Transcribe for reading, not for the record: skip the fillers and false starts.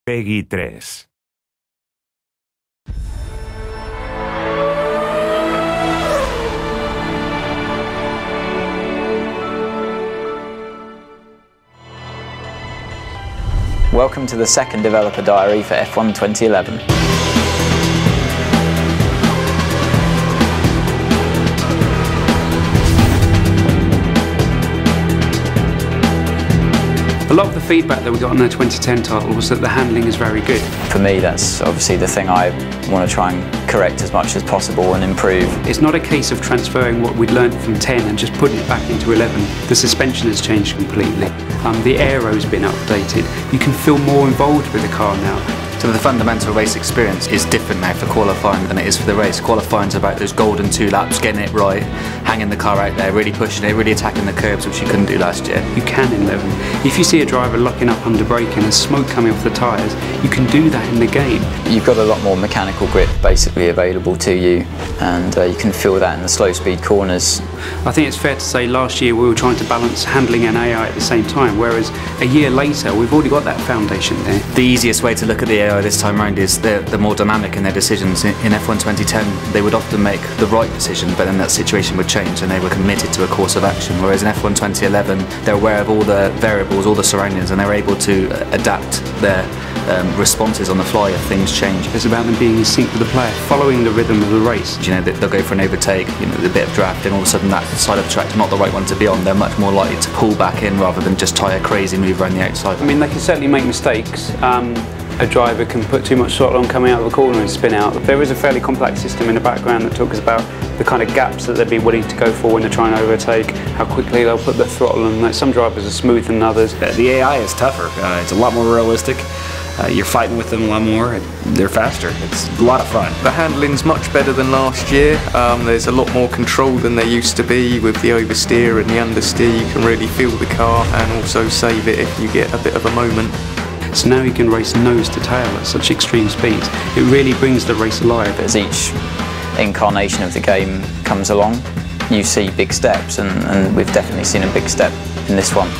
Peggy 3. Welcome to the second developer diary for F1 2011. A lot of the feedback that we got on the 2010 title was that the handling is very good. For me, that's obviously the thing I want to try and correct as much as possible and improve. It's not a case of transferring what we'd learned from 10 and just putting it back into 11. The suspension has changed completely. The aero's been updated. You can feel more involved with the car now. So the fundamental race experience is different now for qualifying than it is for the race. Qualifying's about those golden 2 laps, getting it right, hanging the car out there, really pushing it, really attacking the curbs, which you couldn't do last year. You can in 11. If you see a driver locking up under braking and smoke coming off the tyres, you can do that in the game. You've got a lot more mechanical grip basically available to you, and you can feel that in the slow speed corners. I think it's fair to say last year we were trying to balance handling and AI at the same time, whereas a year later we've already got that foundation there. The easiest way to look at the AI this time around is they're more dynamic in their decisions. In F1 2010 they would often make the right decision, but then that situation would change and they were committed to a course of action, whereas in F1 2011 they're aware of all the variables, all the surroundings, and they're able to adapt their responses on the fly if things change. It's about them being in sync with the player, following the rhythm of the race. You know, they'll go for an overtake, you know, a bit of draft, and all of a sudden that side of the track's not the right one to be on. They're much more likely to pull back in rather than just try a crazy move around the outside. I mean, they can certainly make mistakes. A driver can put too much throttle on coming out of a corner and spin out. There is a fairly complex system in the background that talks about the kind of gaps that they'd be willing to go for when they're trying to overtake, how quickly they'll put the throttle on. Like, some drivers are smoother than others. The AI is tougher. It's a lot more realistic. You're fighting with them a lot more. They're faster. It's a lot of fun. The handling's much better than last year. There's a lot more control than there used to be with the oversteer and the understeer. You can really feel the car and also save it if you get a bit of a moment. So now you can race nose to tail at such extreme speeds. It really brings the race alive. As each incarnation of the game comes along, you see big steps, and we've definitely seen a big step in this one.